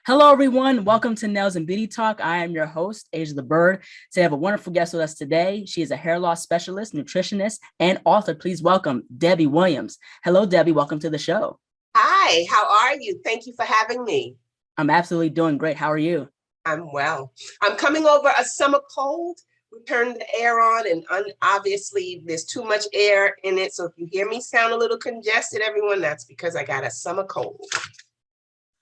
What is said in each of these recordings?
Hello, everyone. Welcome to Nails and Beauty Talk. I am your host, Asia the Bird. Today, I have a wonderful guest with us today. She is a hair loss specialist, nutritionist, and author. Please welcome Debbie Williams. Hello, Debbie. Welcome to the show. Hi, how are you? Thank you for having me. I'm absolutely doing great. How are you? I'm well. I'm coming over a summer cold. We turned the air on, and obviously there's too much air in it. So if you hear me sound a little congested, everyone, that's because I got a summer cold.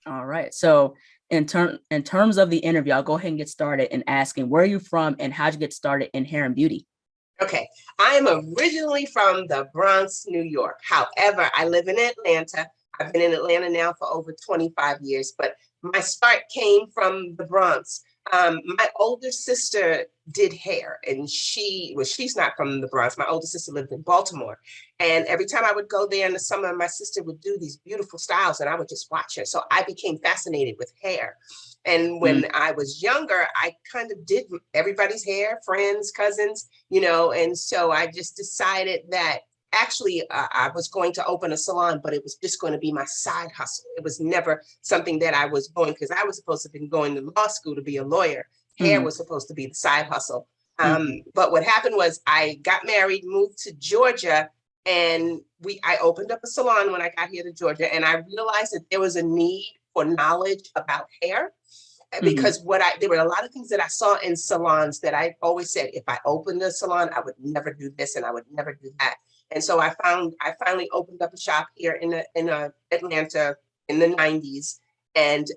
All right. So in terms of the interview, I'll go ahead and get started in asking, where are you from and how'd you get started in hair and beauty? Okay, I am originally from the Bronx, New York. However, I live in Atlanta. I've been in Atlanta now for over 25 years, but my start came from the Bronx. My older sister did hair, and she's not from the Bronx. My older sister lived in Baltimore. And every time I would go there in the summer, my sister would do these beautiful styles, and I would just watch her. So I became fascinated with hair. And when I was younger, I kind of did everybody's hair, friends, cousins, and so I just decided that actually I was going to open a salon, but it was just going to be my side hustle. It was never something that I was going, because I was supposed to have been going to law school to be a lawyer. Hair was supposed to be the side hustle. But what happened was I got married, moved to Georgia, and I opened up a salon when I got here to Georgia, and I realized that there was a need for knowledge about hair. Because there were a lot of things that I saw in salons that I always said, if I opened a salon, I would never do this and I would never do that. And so I finally opened up a shop here in Atlanta in the 90s, and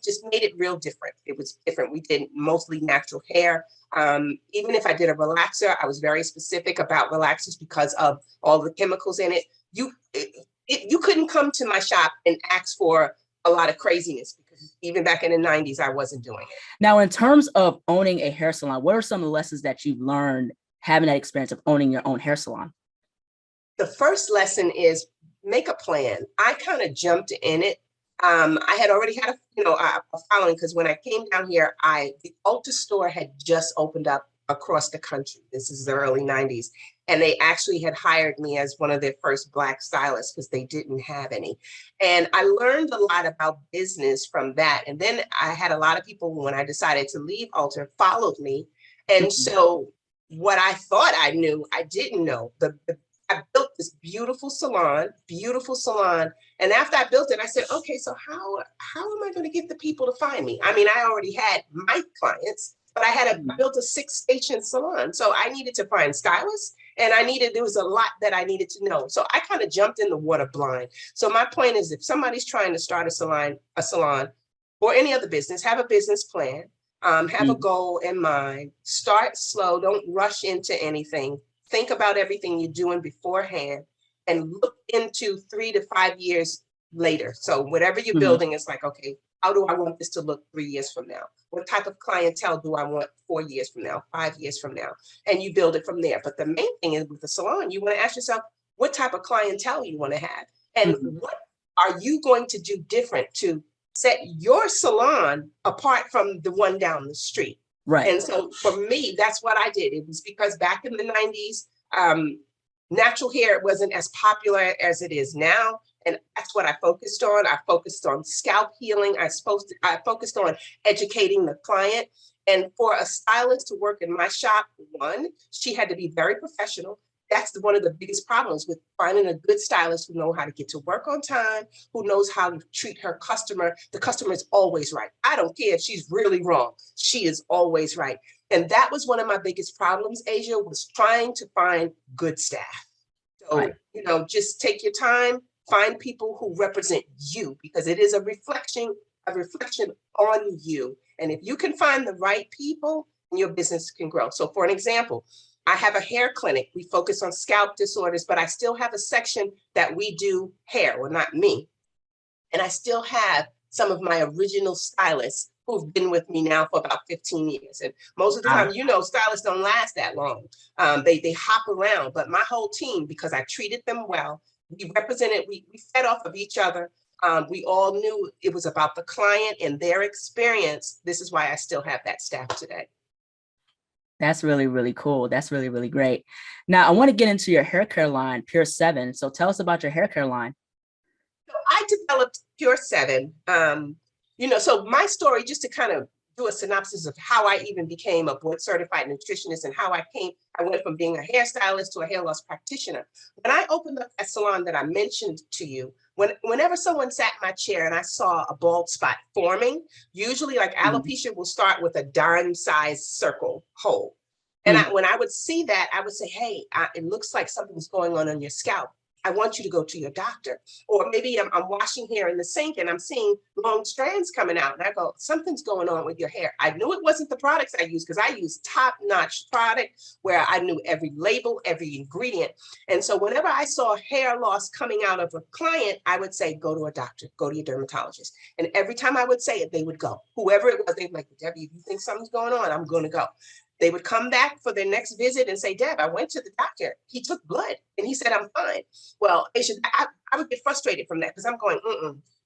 just made it real different. It was different. We did mostly natural hair. Even if I did a relaxer, I was very specific about relaxers because of all the chemicals in it. You couldn't come to my shop and ask for a lot of craziness, because even back in the 90s, I wasn't doing it. Now, in terms of owning a hair salon, what are some of the lessons that you've learned having that experience of owning your own hair salon? The first lesson is make a plan. I kind of jumped in it. I had already had a following, because when I came down here, the Ulta store had just opened up across the country. This is the early 90s. And they actually had hired me as one of their first Black stylists, because they didn't have any. And I learned a lot about business from that. And then I had a lot of people, when I decided to leave Ulta, followed me. And so what I thought I knew, I didn't know. I built this beautiful salon. And after I built it, I said, okay, so how am I going to get the people to find me? I mean, I already had my clients, but I built a 6-station salon. So I needed to find stylists, and there was a lot that I needed to know. So I kind of jumped in the water blind. So my point is, if somebody's trying to start a salon or any other business, have a business plan, have a goal in mind, start slow, don't rush into anything. Think about everything you're doing beforehand, and look into 3 to 5 years later. So whatever you're building, it's like, okay, how do I want this to look 3 years from now? What type of clientele do I want 4 years from now, 5 years from now? And you build it from there. But the main thing is, with the salon, you want to ask yourself what type of clientele you want to have, and what are you going to do different to set your salon apart from the one down the street? Right. And so for me, that's what I did. It was because back in the 90s, natural hair wasn't as popular as it is now. And that's what I focused on. I focused on scalp healing. I focused on educating the client. And for a stylist to work in my shop, one, she had to be very professional. That's one of the biggest problems with finding a good stylist who knows how to get to work on time, who knows how to treat her customer. The customer is always right. I don't care if she's really wrong. She is always right. And that was one of my biggest problems, Asia, was trying to find good staff. So, just take your time, find people who represent you, because it is a reflection on you. And if you can find the right people, your business can grow. So for an example, I have a hair clinic. We focus on scalp disorders, but I still have a section that we do hair. Well, not me. And I still have some of my original stylists who've been with me now for about 15 years. And most of the time, stylists don't last that long. They hop around, but my whole team, because I treated them well, we fed off of each other. We all knew it was about the client and their experience. This is why I still have that staff today. That's really, really cool. That's really, really great. Now, I want to get into your hair care line, Pure 7. So tell us about your hair care line. So I developed Pure 7 So my story, just to kind of do a synopsis of how I even became a board certified nutritionist and how I went from being a hairstylist to a hair loss practitioner. When I opened up that salon that I mentioned to you, whenever someone sat in my chair and I saw a bald spot forming, usually like alopecia will start with a dime-sized circle hole. And when I would see that, I would say, hey, it looks like something's going on your scalp. I want you to go to your doctor. Or maybe I'm washing hair in the sink and I'm seeing long strands coming out. And I go, something's going on with your hair. I knew it wasn't the products I use, because I use top-notch product where I knew every label, every ingredient. And so whenever I saw hair loss coming out of a client, I would say, go to a doctor, go to your dermatologist. And every time I would say it, they would go. Whoever it was, they'd be like, Debbie, if you think something's going on, I'm going to go. They would come back for their next visit and say, Deb, I went to the doctor. He took blood and he said, I'm fine. Well, I would get frustrated from that, because I'm going,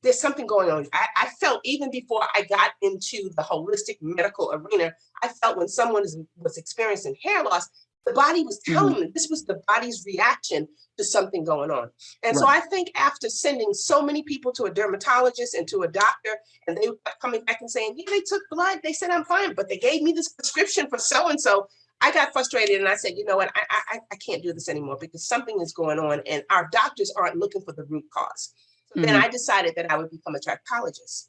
there's something going on. I felt, even before I got into the holistic medical arena, I felt when someone was experiencing hair loss, the body was telling me this was the body's reaction to something going on. And so I think after sending so many people to a dermatologist and to a doctor, and they were coming back and saying, yeah, they took blood, they said I'm fine, but they gave me this prescription for so-and-so, I got frustrated and I said, you know what, I can't do this anymore, because something is going on and our doctors aren't looking for the root cause. So then I decided that I would become a trichologist.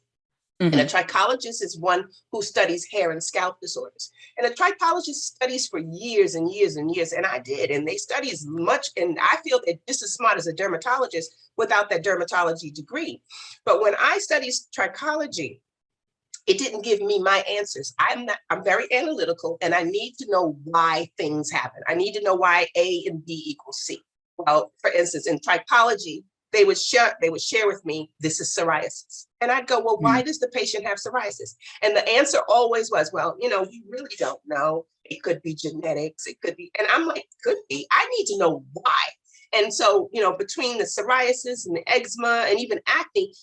And a trichologist is one who studies hair and scalp disorders. And a trichologist studies for years and years and years, and I did. And they study as much, and I feel they're just as smart as a dermatologist without that dermatology degree. But when I studied trichology, it didn't give me my answers. I'm very analytical, and I need to know why things happen. I need to know why A and B equals C. Well, for instance, in trichology, they would share with me, this is psoriasis. And I'd go, well, why does the patient have psoriasis? And the answer always was, well, we really don't know. It could be genetics. It could be. And I'm like, could be. I need to know why. And so, between the psoriasis and the eczema and even acne,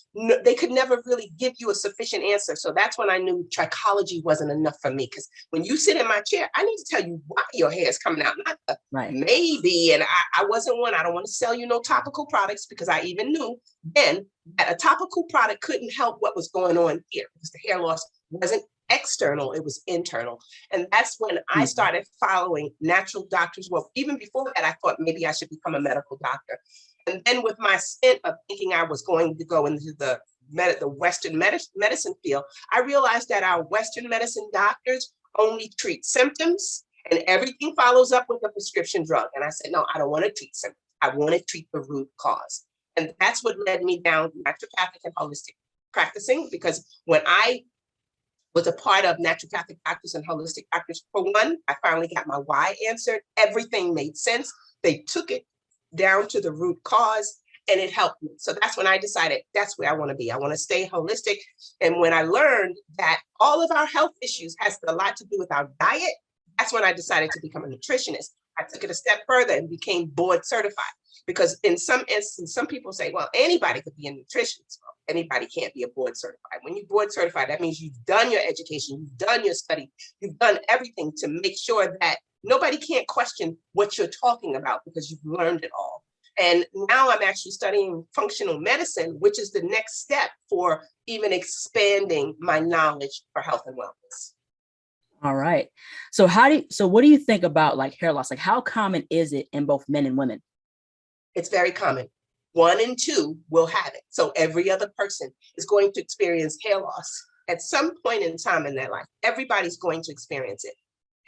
they could never really give you a sufficient answer. So that's when I knew trichology wasn't enough for me. Because when you sit in my chair, I need to tell you why your hair is coming out, not the maybe. And I wasn't one. I don't want to sell you no topical products, because I even knew then that a topical product couldn't help what was going on here, because the hair loss wasn't external, it was internal. And that's when I started following natural doctors. Well, even before that, I thought maybe I should become a medical doctor. And then with my stint of thinking I was going to go into the Western medicine field, I realized that our Western medicine doctors only treat symptoms, and everything follows up with a prescription drug. And I said, no, I don't want to treat symptoms. I want to treat the root cause. And that's what led me down naturopathic and holistic practicing, because when I was a part of naturopathic practice and holistic practice, for one, I finally got my why answered. Everything made sense. They took it down to the root cause, and it helped me. So that's when I decided that's where I want to be. I want to stay holistic. And when I learned that all of our health issues has a lot to do with our diet, that's when I decided to become a nutritionist. I took it a step further and became board certified, because in some instances, some people say, well, anybody could be a nutritionist. Well, anybody can't be a board certified. When you're board certified, that means you've done your education, you've done your study, you've done everything to make sure that nobody can't question what you're talking about, because you've learned it all. And now I'm actually studying functional medicine, which is the next step for even expanding my knowledge for health and wellness. All right. So what do you think about like hair loss? Like, how common is it in both men and women? It's very common. 1 in 2 will have it. So every other person is going to experience hair loss at some point in time in their life. Everybody's going to experience it.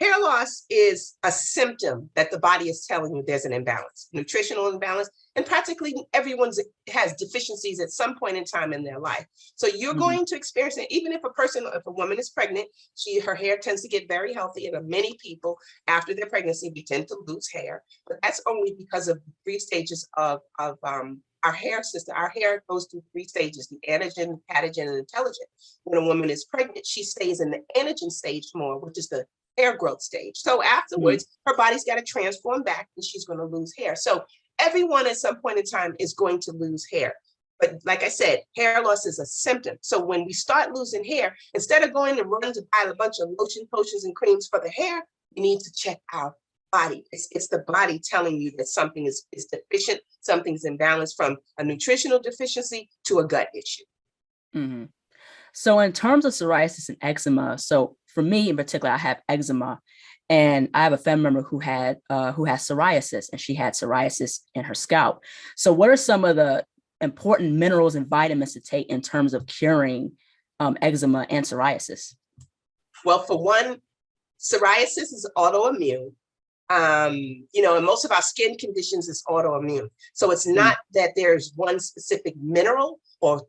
Hair loss is a symptom that the body is telling you there's an imbalance, nutritional imbalance, and practically everyone has deficiencies at some point in time in their life. So you're going to experience it. Even if a woman is pregnant, her hair tends to get very healthy. And many people after their pregnancy, we tend to lose hair, but that's only because of 3 stages of our hair system. Our hair goes through 3 stages: the anagen, catagen, and intelligent. When a woman is pregnant, she stays in the anagen stage more, which is the hair growth stage. So afterwards, her body's got to transform back, and she's going to lose hair. So everyone at some point in time is going to lose hair. But like I said, hair loss is a symptom. So when we start losing hair, instead of going and running to buy a bunch of lotion, potions, and creams for the hair, we need to check our body. It's the body telling you that something is deficient, something's imbalanced, from a nutritional deficiency to a gut issue. So in terms of psoriasis and eczema, so for me in particular, I have eczema, and I have a family member who has psoriasis, and she had psoriasis in her scalp. So what are some of the important minerals and vitamins to take in terms of curing eczema and psoriasis? Well, for one, psoriasis is autoimmune. And most of our skin conditions is autoimmune. So it's not that there's one specific mineral or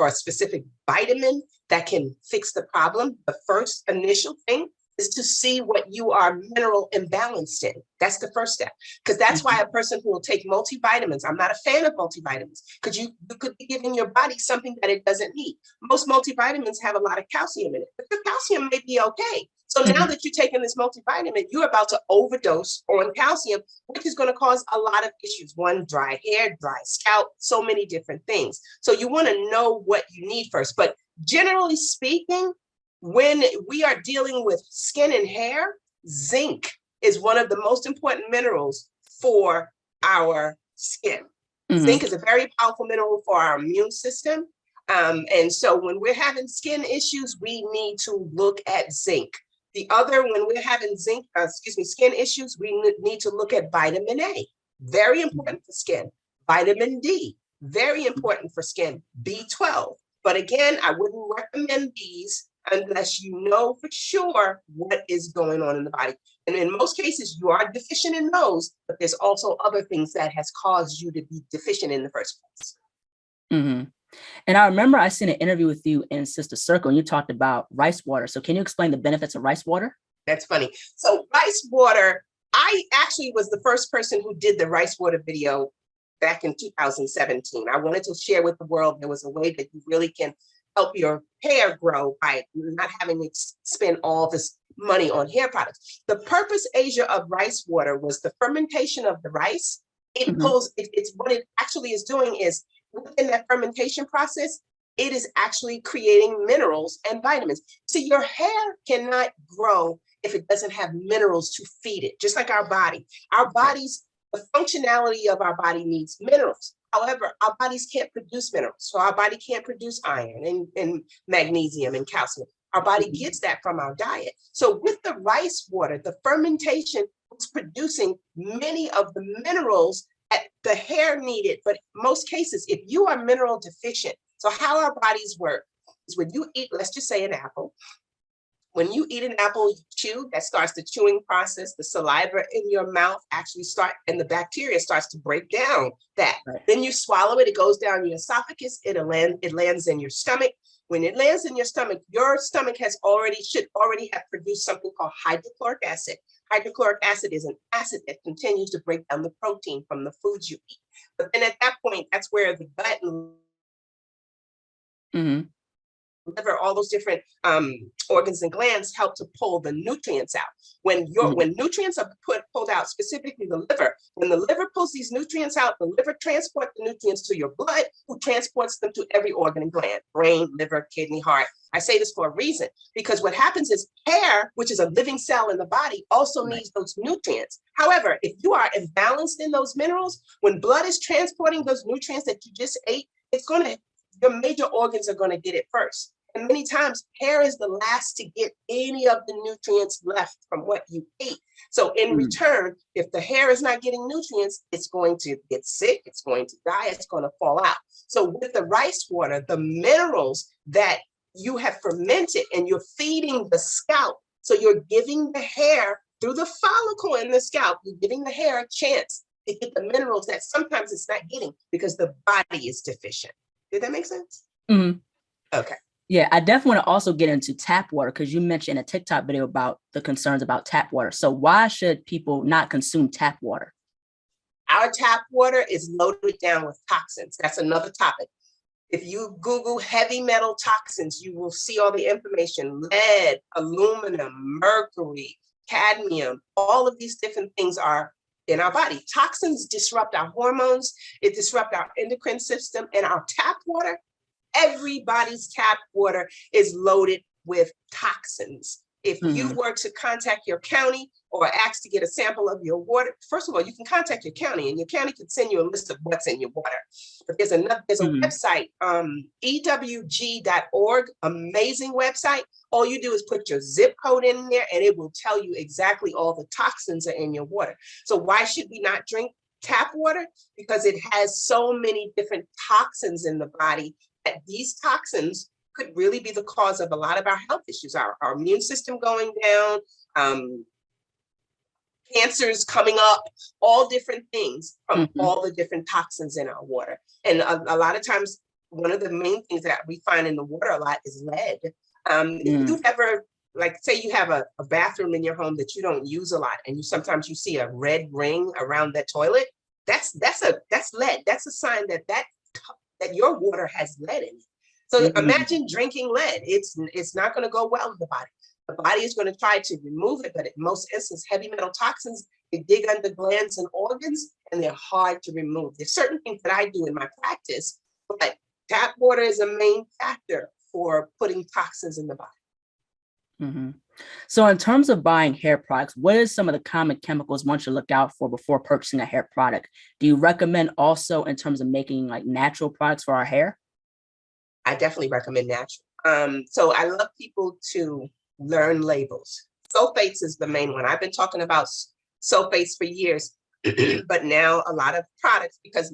a specific vitamin that can fix the problem. The first initial thing is to see what you are mineral imbalanced in. That's the first step. Because that's why a person who will take multivitamins, I'm not a fan of multivitamins, because you could be giving your body something that it doesn't need. Most multivitamins have a lot of calcium in it, but the calcium may be okay. So now that you're taking this multivitamin, you're about to overdose on calcium, which is going to cause a lot of issues. One, dry hair, dry scalp, so many different things. So you want to know what you need first. But generally speaking, when we are dealing with skin and hair, zinc is one of the most important minerals for our skin. Zinc is a very powerful mineral for our immune system. And so when we're having skin issues, we need to look at zinc. The other, when we're having skin issues, we need to look at vitamin A, very important for skin. Vitamin D, very important for skin. B12. But again, I wouldn't recommend these unless you know for sure what is going on in the body. And in most cases, you are deficient in those, but there's also other things that has caused you to be deficient in the first place. And I remember I seen an interview with you in Sister Circle, and you talked about rice water. So can you explain the benefits of rice water? That's funny. So rice water, I actually was the first person who did the rice water video back in 2017. I wanted to share with the world there was a way that you really can help your hair grow by not having to spend all this money on hair products. The purpose, Asia, of rice water was the fermentation of the rice. It's what it actually is doing is within that fermentation process, it is actually creating minerals and vitamins. So your hair cannot grow if it doesn't have minerals to feed it, just like our body. Our bodies, the functionality of our body needs minerals. However, our bodies can't produce minerals. So our body can't produce iron and magnesium and calcium. Our body gets that from our diet. So with the rice water, the fermentation is producing many of the minerals that the hair needed. But most cases, if you are mineral deficient, so how our bodies work is when you eat, let's just say an apple. When you eat an apple, you chew, that starts the chewing process. The saliva in your mouth actually and the bacteria starts to break down that. Right. Then you swallow it, it goes down your esophagus, it lands in your stomach. When it lands in your stomach should already have produced something called hydrochloric acid. Hydrochloric acid is an acid that continues to break down the protein from the foods you eat. But then at that point, that's where the gut and liver, all those different organs and glands help to pull the nutrients out. When nutrients are pulled out, specifically the liver, when the liver pulls these nutrients out, the liver transports the nutrients to your blood, who transports them to every organ and gland, brain, liver, kidney, heart. I say this for a reason, because what happens is hair, which is a living cell in the body, also needs those nutrients. However, if you are imbalanced in those minerals, when blood is transporting those nutrients that you just ate, your major organs are going to get it first. And many times hair is the last to get any of the nutrients left from what you ate. So in return, if the hair is not getting nutrients, it's going to get sick, it's going to die, it's going to fall out. So with the rice water, the minerals that you have fermented and you're feeding the scalp, so you're giving the hair through the follicle in the scalp, you're giving the hair a chance to get the minerals that sometimes it's not getting because the body is deficient. Did that make sense? Okay. Yeah, I definitely want to also get into tap water, because you mentioned a TikTok video about the concerns about tap water. So why should people not consume tap water? Our tap water is loaded down with toxins. That's another topic. If you Google heavy metal toxins, you will see all the information: lead, aluminum, mercury, cadmium, all of these different things are in our body. Toxins disrupt our hormones, it disrupts our endocrine system, and our tap water, everybody's tap water is loaded with toxins. If you were to contact your county or ask to get a sample of your water, first of all, you can contact your county and your county can send you a list of what's in your water. But there's a website, ewg.org, amazing website. All you do is put your zip code in there and it will tell you exactly all the toxins are in your water. So why should we not drink tap water? Because it has so many different toxins in the body that these toxins could really be the cause of a lot of our health issues, our immune system going down, cancers coming up, all different things from all the different toxins in our water. And a lot of times, one of the main things that we find in the water a lot is lead. If you've ever, like, say you have a bathroom in your home that you don't use a lot, and sometimes you see a red ring around that toilet, that's lead. That's a sign that your water has lead in it. So imagine drinking lead. It's not going to go well in the body. The body is going to try to remove it, but in most instances, heavy metal toxins, they dig under glands and organs, and they're hard to remove. There's certain things that I do in my practice, but tap water is a main factor for putting toxins in the body. So in terms of buying hair products, what is some of the common chemicals one should look out for before purchasing a hair product? Do you recommend also in terms of making like natural products for our hair? I definitely recommend natural. So I love people to learn labels. Sulfates is the main one. I've been talking about sulfates for years, but now a lot of products, because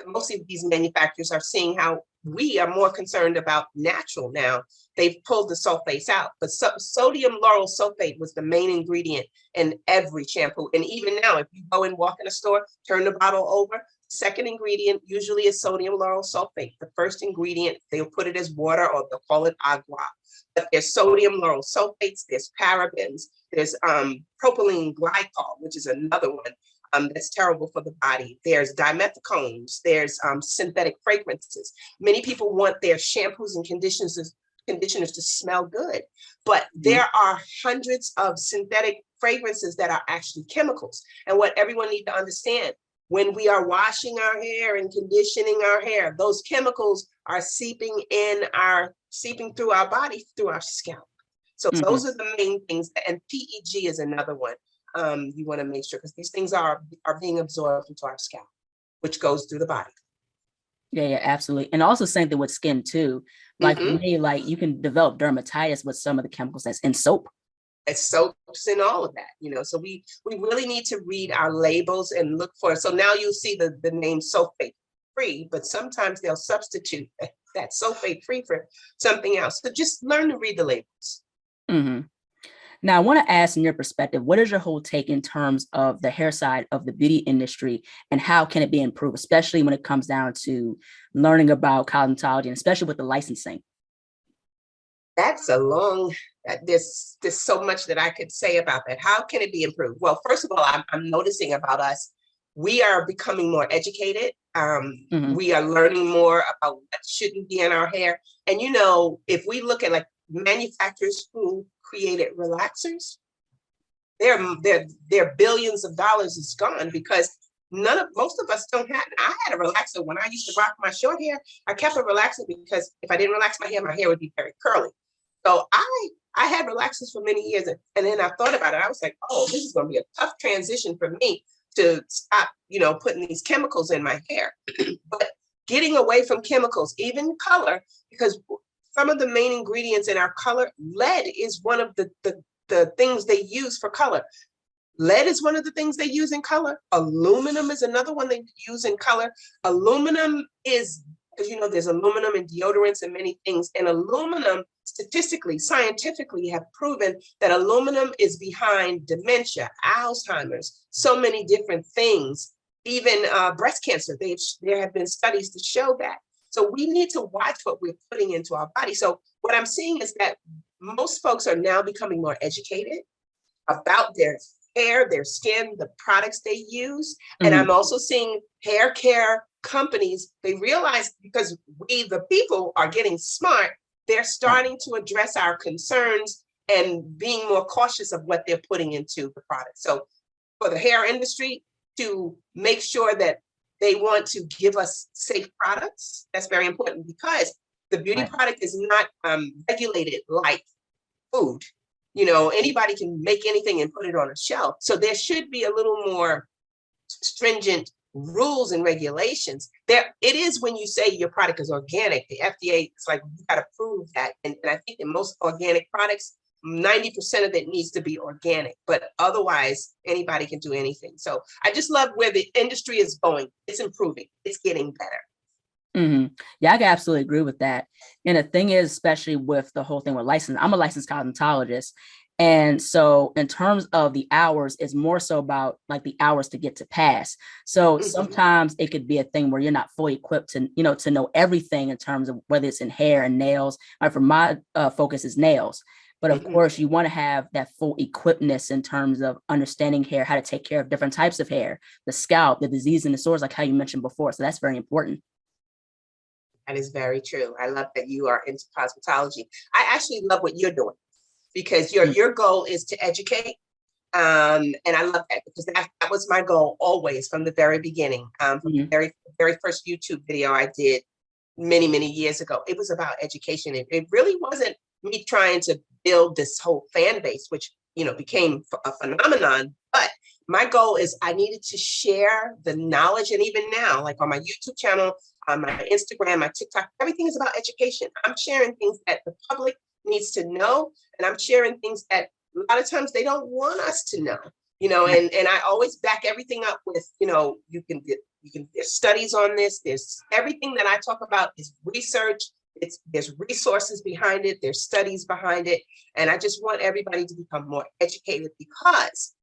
most of these manufacturers are seeing how we are more concerned about natural now. They've pulled the sulfates out, but sodium lauryl sulfate was the main ingredient in every shampoo. And even now, if you go and walk in a store, turn the bottle over, second ingredient usually is sodium lauryl sulfate. The first ingredient, they'll put it as water or they'll call it agua. But there's sodium lauryl sulfates, there's parabens, there's propylene glycol, which is another one. That's terrible for the body. There's dimethicones, there's synthetic fragrances. Many people want their shampoos and conditioners to smell good, but there are hundreds of synthetic fragrances that are actually chemicals. And what everyone needs to understand, when we are washing our hair and conditioning our hair, those chemicals are seeping through our body, through our scalp. So those are the main things. And PEG is another one. You want to make sure, because these things are being absorbed into our scalp, which goes through the body. Yeah, absolutely. And also same thing with skin too. Like me, like you can develop dermatitis with some of the chemicals that's in soap. It's soaps and all of that, so we really need to read our labels and look for. So now you see the name sulfate free, but sometimes they'll substitute that sulfate free for something else. So just learn to read the labels. Now, I want to ask, in your perspective, what is your whole take in terms of the hair side of the beauty industry and how can it be improved, especially when it comes down to learning about cosmetology and especially with the licensing? That's there's so much that I could say about that. How can it be improved? Well, first of all, I'm noticing about us, we are becoming more educated. We are learning more about what shouldn't be in our hair. And, if we look at like manufacturers who created relaxers, their billions of dollars is gone because most of us don't have. I had a relaxer when I used to rock my short hair. I kept a relaxer because if I didn't relax my hair would be very curly. So I had relaxers for many years, and then I thought about it. I was like, oh, this is going to be a tough transition for me to stop, putting these chemicals in my hair. But getting away from chemicals, even color, because some of the main ingredients in our color, lead is one of the things they use for color. Lead is one of the things they use in color. Aluminum is another one they use in color. Aluminum is, because there's aluminum in deodorants and many things. And aluminum, statistically, scientifically, have proven that aluminum is behind dementia, Alzheimer's, so many different things, even breast cancer. There have been studies to show that. So we need to watch what we're putting into our body. So what I'm seeing is that most folks are now becoming more educated about their hair, their skin, the products they use. And I'm also seeing hair care companies, they realize because we, the people, are getting smart, they're starting to address our concerns and being more cautious of what they're putting into the product. So for the hair industry to make sure that they want to give us safe products, that's very important because the beauty product is not regulated like food. Anybody can make anything and put it on a shelf. So there should be a little more stringent rules and regulations. There it is when you say your product is organic. The FDA is like, you got to prove that. And I think in most organic products, 90% of it needs to be organic, but otherwise anybody can do anything. So I just love where the industry is going. It's improving. It's getting better. Yeah, I can absolutely agree with that. And the thing is, especially with the whole thing with license, I'm a licensed cosmetologist. And so in terms of the hours, it's more so about like the hours to get to pass. So sometimes it could be a thing where you're not fully equipped to know everything in terms of whether it's in hair and nails. Like for my focus is nails. But of course, you want to have that full equipness in terms of understanding hair, how to take care of different types of hair, the scalp, the disease and disorders, like how you mentioned before. So that's very important. That is very true. I love that you are into cosmetology. I actually love what you're doing because your goal is to educate. And I love that because that was my goal always from the very beginning. From the very first YouTube video I did many, many years ago. It was about education. It really wasn't me trying to build this whole fan base, which became a phenomenon. But my goal is I needed to share the knowledge. And even now, like on my YouTube channel, on my Instagram, my TikTok, everything is about education. I'm sharing things that the public needs to know. And I'm sharing things that a lot of times they don't want us to know, and I always back everything up with, there's studies on this. There's everything that I talk about is research. There's resources behind it. There's studies behind it. And I just want everybody to become more educated because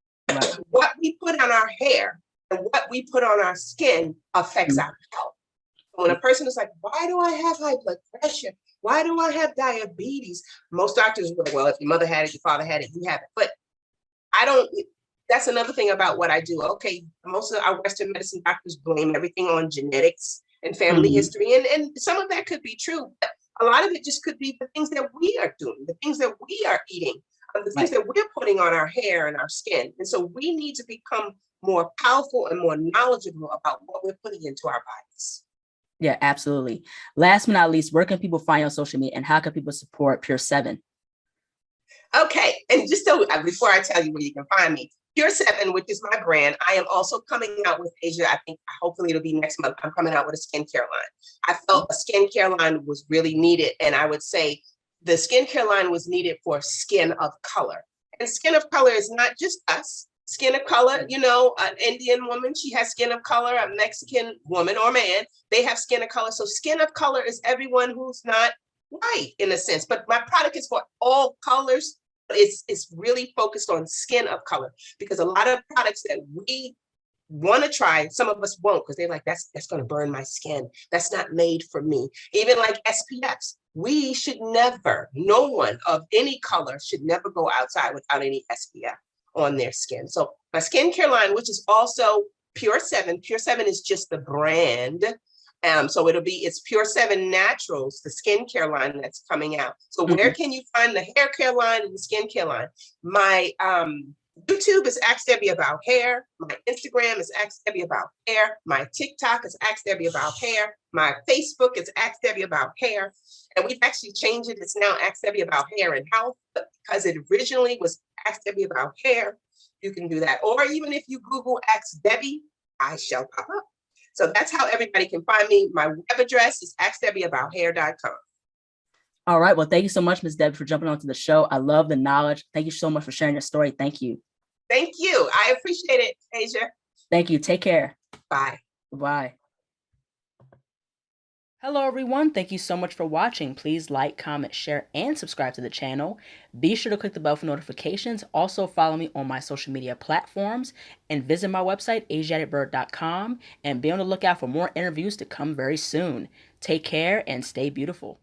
what we put on our hair and what we put on our skin affects our health. When a person is like, why do I have high blood pressure? Why do I have diabetes? Most doctors will, well, if your mother had it, your father had it, you have it. But I don't, that's another thing about what I do. Okay, most of our Western medicine doctors blame everything on genetics and family history. And some of that could be true, but a lot of it just could be the things that we are doing, the things that we are eating, the things that we're putting on our hair and our skin. And so we need to become more powerful and more knowledgeable about what we're putting into our bodies. Yeah, absolutely. Last but not least, where can people find you on social media and how can people support Pure 7? Okay. And just so before I tell you where you can find me, Pure 7, which is my brand, I am also coming out with Asia. I think hopefully it'll be next month. I'm coming out with a skincare line. I felt a skincare line was really needed. And I would say the skincare line was needed for skin of color. And skin of color is not just us. Skin of color, an Indian woman, she has skin of color, a Mexican woman or man, they have skin of color. So skin of color is everyone who's not white in a sense, but my product is for all colors. It's really focused on skin of color because a lot of products that we want to try, some of us won't because they're like, that's going to burn my skin. That's not made for me. Even like SPFs, we should never, no one of any color should never go outside without any SPF on their skin. So my skincare line, which is also Pure 7, Pure 7 is just the brand. So it's Pure 7 Naturals, the skincare line that's coming out. So where can you find the hair care line and the skincare line? My YouTube is Ask Debbie About Hair. My Instagram is Ask Debbie About Hair. My TikTok is Ask Debbie About Hair. My Facebook is Ask Debbie About Hair. And we've actually changed it. It's now Ask Debbie About Hair and Health, but because it originally was Ask Debbie About Hair, you can do that. Or even if you Google Ask Debbie, I shall pop up. So that's how everybody can find me. My web address is askdebbieabouthair.com. All right. Well, thank you so much, Ms. Debbie, for jumping onto the show. I love the knowledge. Thank you so much for sharing your story. Thank you. Thank you. I appreciate it, Asia. Thank you. Take care. Bye. Bye. Hello, everyone. Thank you so much for watching. Please like, comment, share, and subscribe to the channel. Be sure to click the bell for notifications. Also, follow me on my social media platforms and visit my website, ASIATHABIRD.com, and be on the lookout for more interviews to come very soon. Take care and stay beautiful.